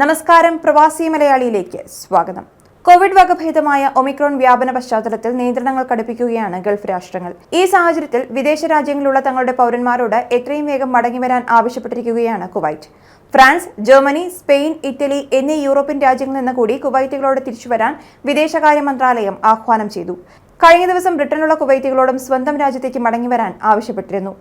നമസ്കാരം, പ്രവാസി മലയാളിയിലേക്ക് സ്വാഗതം. കോവിഡ് വകഭേദമായ ഒമിക്രോൺ വ്യാപന പശ്ചാത്തലത്തിൽ നിയന്ത്രണങ്ങൾ കടുപ്പിക്കുകയാണ് ഗൾഫ് രാഷ്ട്രങ്ങൾ. ഈ സാഹചര്യത്തിൽ വിദേശ രാജ്യങ്ങളിലുള്ള തങ്ങളുടെ പൗരന്മാരോട് എത്രയും വേഗം മടങ്ങിവരാൻ ആവശ്യപ്പെട്ടിരിക്കുകയാണ് Kuwait. France, Germany, Spain, Italy എന്നീ യൂറോപ്യൻ രാജ്യങ്ങളിൽ നിന്ന് കൂടി കുവൈറ്റുകളോട് തിരിച്ചുവരാൻ വിദേശകാര്യ മന്ത്രാലയം ആഹ്വാനം ചെയ്തു. കഴിഞ്ഞ ദിവസം ബ്രിട്ടനിലുള്ള കുവൈറ്റുകളോടും സ്വന്തം രാജ്യത്തേക്ക് മടങ്ങിവരാൻ ആവശ്യപ്പെട്ടിരുന്നു.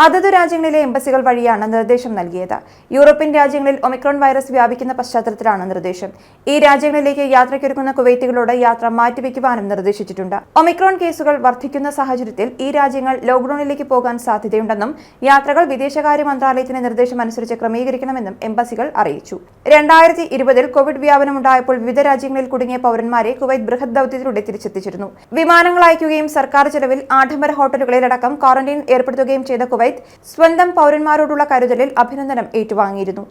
അതത് രാജ്യങ്ങളിലെ എംബസികൾ വഴിയാണ് നിർദ്ദേശം നൽകിയത്. യൂറോപ്യൻ രാജ്യങ്ങളിൽ ഒമിക്രോൺ വൈറസ് വ്യാപിക്കുന്ന പശ്ചാത്തലത്തിലാണ് നിർദ്ദേശം. ഈ രാജ്യങ്ങളിലേക്ക് യാത്രയ്ക്കൊരുക്കുന്ന കുവൈറ്റുകളോട് യാത്ര മാറ്റിവെക്കുവാനും നിർദ്ദേശിച്ചിട്ടുണ്ട്. ഒമിക്രോൺ കേസുകൾ വർദ്ധിക്കുന്ന സാഹചര്യത്തിൽ ഈ രാജ്യങ്ങൾ ലോക്ഡൌണിലേക്ക് പോകാൻ സാധ്യതയുണ്ടെന്നും യാത്രകൾ വിദേശകാര്യ മന്ത്രാലയത്തിന്റെ നിർദ്ദേശം അനുസരിച്ച് ക്രമീകരിക്കണമെന്നും എംബസികൾ അറിയിച്ചു. 2020 കോവിഡ് വ്യാപനമുണ്ടായപ്പോൾ വിവിധ രാജ്യങ്ങളിൽ കുടുങ്ങിയ പൗരന്മാരെ കുവൈറ്റ് ബൃഹത് ദൌത്യത്തിലൂടെ തിരിച്ചെത്തിച്ചിരുന്നു. വിമാനങ്ങൾ അയക്കുകയും സർക്കാർ ചെലവിൽ ആഡംബര ഹോട്ടലുകളിലടക്കം ക്വാറന്റൈൻ ഏർപ്പെടുത്തുകയും ചെയ്ത കുവൈറ്റ് സ്വന്തം പൗരന്മാരോടുള്ള കരുതലിൽ അഭിനന്ദനം ഏറ്റുവാങ്ങിയിരുന്നു.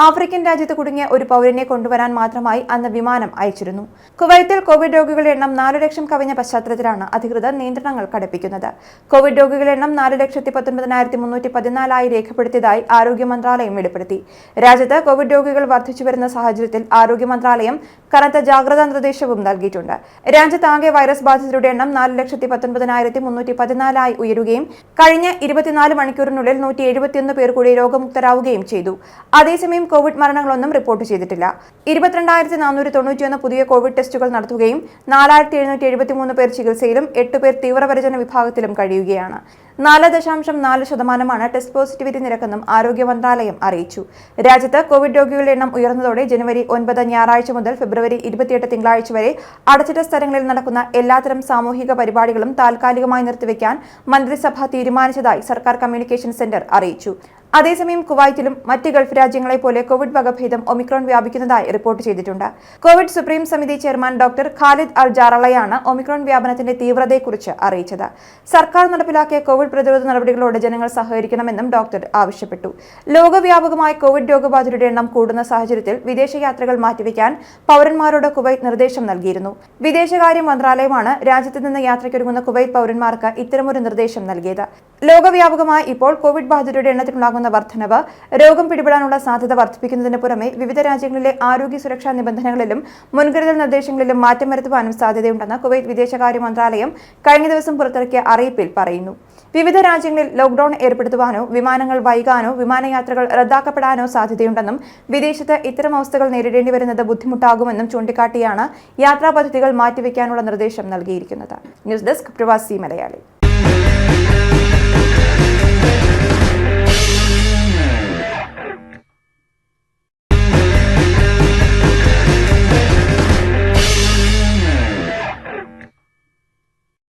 ആഫ്രിക്കൻ രാജ്യത്ത് കുടുങ്ങിയ ഒരു പൗരനെ കൊണ്ടുവരാൻ മാത്രമായി അന്ന് വിമാനം അയച്ചിരുന്നു. കുവൈത്തിൽ കോവിഡ് രോഗികളുടെ എണ്ണം 4 ലക്ഷം കവിഞ്ഞ പശ്ചാത്തലത്തിലാണ് അധികൃതർ നിയന്ത്രണങ്ങൾ കടുപ്പിക്കുന്നത്. കോവിഡ് രോഗികളുടെ എണ്ണം 4,19,314 രേഖപ്പെടുത്തിയതായി ആരോഗ്യ മന്ത്രാലയം വെളിപ്പെടുത്തി. രാജ്യത്ത് കോവിഡ് രോഗികൾ വർദ്ധിച്ചുവരുന്ന സാഹചര്യത്തിൽ ആരോഗ്യ മന്ത്രാലയം കനത്ത ജാഗ്രതാ നിർദ്ദേശവും നൽകിയിട്ടുണ്ട്. രാജ്യത്താകെ വൈറസ് ബാധിതരുടെ എണ്ണം 4,19,314 ഉയരുകയും കഴിഞ്ഞ 24 മണിക്കൂറിനുള്ളിൽ 171 പേർ കൂടി രോഗമുക്തരാവുകയും ചെയ്തു. അതേസമയം കോവിഡ് മരണങ്ങളൊന്നും റിപ്പോർട്ട് ചെയ്തിട്ടില്ല. 22,491 പുതിയ കോവിഡ് ടെസ്റ്റുകൾ നടത്തുകയും 4,773 പേർ ചികിത്സയിലും 8 പേർ തീവ്രപരിചരണ വിഭാഗത്തിലും കഴിയുകയാണ്. 4.4% ടെസ്റ്റ് പോസിറ്റിവിറ്റി നിരക്കെന്നും ആരോഗ്യ മന്ത്രാലയം അറിയിച്ചു. രാജ്യത്ത് കോവിഡ് രോഗികളുടെ എണ്ണം ഉയർന്നതോടെ ജനുവരി 9 ഞായറാഴ്ച മുതൽ ഫെബ്രുവരി 28 തിങ്കളാഴ്ച വരെ അടച്ചിട്ട സ്ഥലങ്ങളിൽ നടക്കുന്ന എല്ലാത്തരം സാമൂഹിക പരിപാടികളും താൽക്കാലികമായി നിർത്തിവെക്കാൻ മന്ത്രിസഭ തീരുമാനിച്ചതായി സർക്കാർ കമ്മ്യൂണിക്കേഷൻ സെന്റർ അറിയിച്ചു. അതേസമയം കുവൈറ്റിലും മറ്റ് ഗൾഫ് രാജ്യങ്ങളെ പോലെ കോവിഡ് വകഭേദം ഒമിക്രോൺ വ്യാപിക്കുന്നതായി റിപ്പോർട്ട് ചെയ്തിട്ടുണ്ട്. കോവിഡ് സുപ്രീം സമിതി ചെയർമാൻ ഡോക്ടർ ഖാലിദ് അൽ ജാറളയാണ് ഒമിക്രോൺ വ്യാപനത്തിന്റെ തീവ്രതയെക്കുറിച്ച് അറിയിച്ചത്. സർക്കാർ നടപ്പിലാക്കിയ കോവിഡ് പ്രതിരോധ നടപടികളോട് ജനങ്ങൾ സഹകരിക്കണമെന്നും ഡോക്ടർ ആവശ്യപ്പെട്ടു. ലോകവ്യാപകമായി കോവിഡ് രോഗബാധിതരുടെ എണ്ണം കൂടുന്ന സാഹചര്യത്തിൽ വിദേശയാത്രകൾ മാറ്റിവെക്കാൻ പൗരന്മാരോട് കുവൈറ്റ് നിർദ്ദേശം നൽകിയിരുന്നു. വിദേശകാര്യ മന്ത്രാലയമാണ് രാജ്യത്ത് നിന്ന് യാത്രയ്ക്കൊരുങ്ങുന്ന കുവൈറ്റ് പൗരന്മാർക്ക് ഇത്തരമൊരു നിർദ്ദേശം നൽകിയത്. ലോകവ്യാപകമായി ഇപ്പോൾ കോവിഡ് ബാധിതരുടെ എണ്ണത്തിലുണ്ടാകുന്ന വർധനവ് രോഗം പിടിപെടാനുള്ള സാധ്യത വർദ്ധിപ്പിക്കുന്നതിന് പുറമെ വിവിധ രാജ്യങ്ങളിലെ ആരോഗ്യ സുരക്ഷാ നിബന്ധനകളിലും മുൻകരുതൽ നിർദ്ദേശങ്ങളിലും മാറ്റം വരുത്തുവാനും സാധ്യതയുണ്ടെന്ന് കുവൈറ്റ് വിദേശകാര്യ മന്ത്രാലയം കഴിഞ്ഞ ദിവസം പുറത്തിറക്കിയ അറിയിപ്പിൽ പറയുന്നു. വിവിധ രാജ്യങ്ങളിൽ ലോക്ഡൌൺ ഏർപ്പെടുത്തുവാനോ വിമാനങ്ങൾ വൈകാനോ വിമാനയാത്രകൾ റദ്ദാക്കപ്പെടാനോ സാധ്യതയുണ്ടെന്നും വിദേശത്ത് ഇത്തരം അവസ്ഥകൾ നേരിടേണ്ടി വരുന്നത് ബുദ്ധിമുട്ടാകുമെന്നും ചൂണ്ടിക്കാട്ടിയാണ് യാത്രാ പദ്ധതികൾ മാറ്റിവെക്കാനുള്ള നിർദ്ദേശം നൽകിയിരിക്കുന്നത്. ന്യൂസ് ഡെസ്ക്, പ്രവാസി മലയാളി.